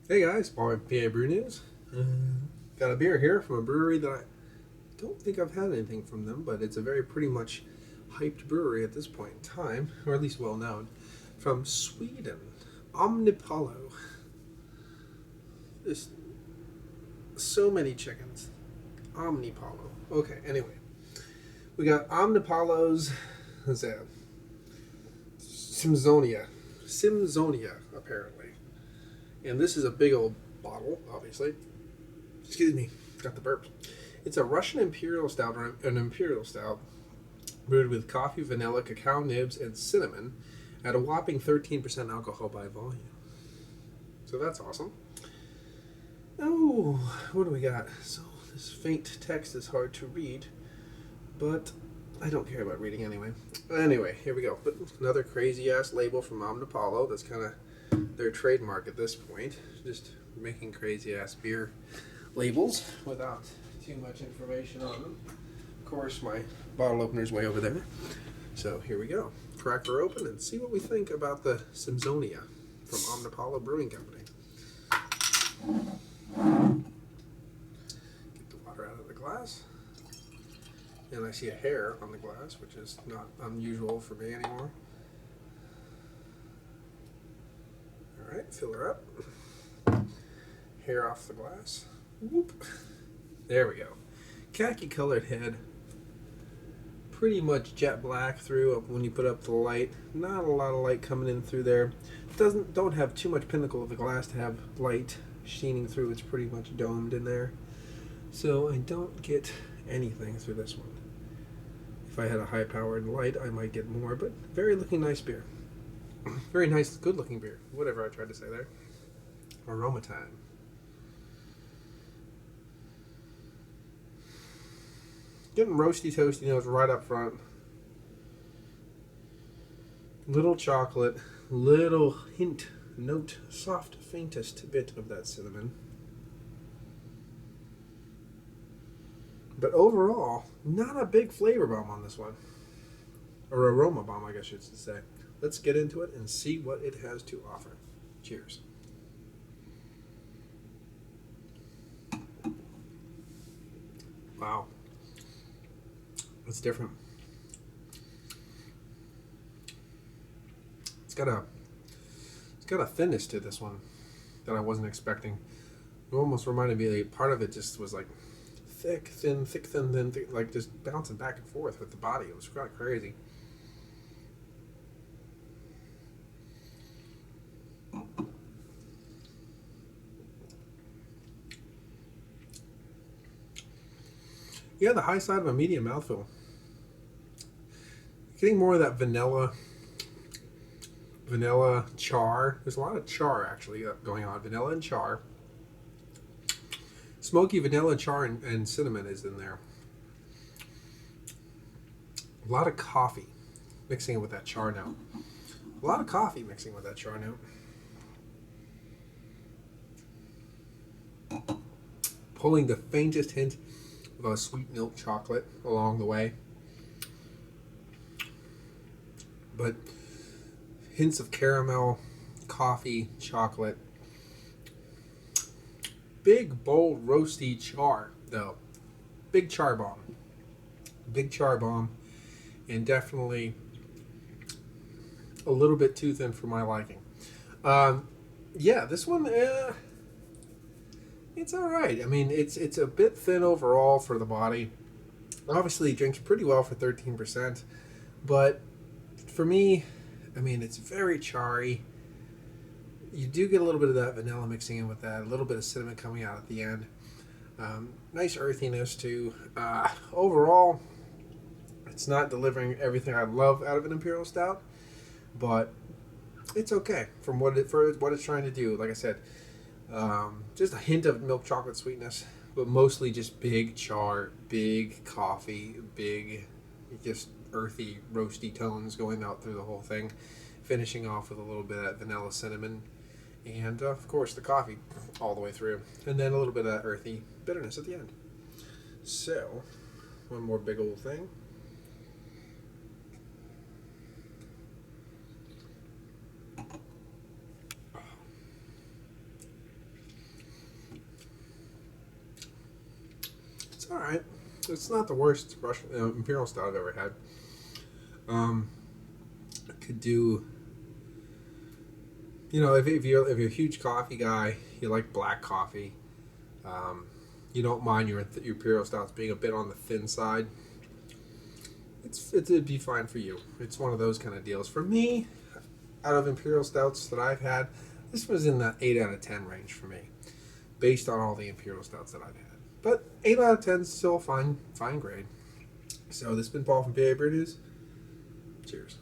Hey guys, Paul at PABrewnews. Got a beer here from a brewery that I don't think I've had anything from them, but it's a very pretty much hyped brewery at this point in time, or at least well known. From Sweden, Omnipollo. There's so many chickens. Omnipollo. Okay, anyway. We got Omnipollo's, what's that? Symzonia. Symzonia, apparently. And this is a big old bottle, obviously. Excuse me, got the burp. It's a Russian Imperial Stout, or an Imperial Stout, brewed with coffee, vanilla, cacao nibs, and cinnamon at a whopping 13% alcohol by volume. So that's awesome. Oh, what do we got? So this faint text is hard to read, but I don't care about reading anyway. Anyway, here we go. But another crazy-ass label from Omnipollo. That's kind of their trademark at this point. Just making crazy-ass beer labels without too much information on them. Of course, my bottle opener's way over there. So here we go. Crack her open and see what we think about the Symzonia from Omnipollo Brewing Company. Get the water out of the glass. And I see a hair on the glass, which is not unusual for me anymore. Alright, fill her up. Hair off the glass. Whoop. There we go. Khaki colored head. Pretty much jet black through when you put up the light. Not a lot of light coming in through there. Don't have too much pinnacle of the glass to have light sheening through. It's pretty much domed in there. So I don't get anything through this one. If I had a high powered light, I might get more, but very looking nice beer. Very nice, good looking beer. Whatever I tried to say there. Aroma time. Getting roasty toasty notes right up front. Little chocolate, little hint, note, soft, faintest bit of that cinnamon. But overall, not a big flavor bomb on this one. Or aroma bomb, I guess I should say. Let's get into it and see what it has to offer. Cheers. Wow. It's different. It's got a thinness to this one that I wasn't expecting. It almost reminded me that part of it just was like thick, thin, like just bouncing back and forth with the body. It was kind of crazy. Yeah, the high side of a medium mouthfeel. Getting more of that vanilla char. There's a lot of char actually going on. Vanilla and char. Smoky vanilla, char, and cinnamon is in there. A lot of coffee mixing it with that char note. A lot of coffee mixing with that char note. Pulling the faintest hint of a sweet milk chocolate along the way. But hints of caramel, coffee, chocolate. Big, bold, roasty char, though. Big char bomb. Big char bomb. And definitely a little bit too thin for my liking. Yeah, this one, it's alright. I mean, it's a bit thin overall for the body. Obviously, it drinks pretty well for 13%. But for me, I mean, it's very charry. You do get a little bit of that vanilla mixing in with that, a little bit of cinnamon coming out at the end. Nice earthiness too. Overall, it's not delivering everything I love out of an Imperial Stout, but it's okay for what it's trying to do. Like I said, just a hint of milk chocolate sweetness, but mostly just big char, big coffee, big just earthy, roasty tones going out through the whole thing, finishing off with a little bit of vanilla cinnamon, and of course the coffee all the way through, and then a little bit of earthy bitterness at the end. So, one more big old thing. all right. It's not the worst Russian Imperial Stout I've ever had. I could do, if you're a huge coffee guy, you like black coffee. You don't mind your Imperial Stouts being a bit on the thin side. It'd be fine for you. It's one of those kind of deals. For me, out of Imperial Stouts that I've had, this was in the 8 out of 10 range for me, based on all the Imperial Stouts that I've had. But 8 out of 10 is still fine grade. So this has been Paul from PABrewnews. Cheers.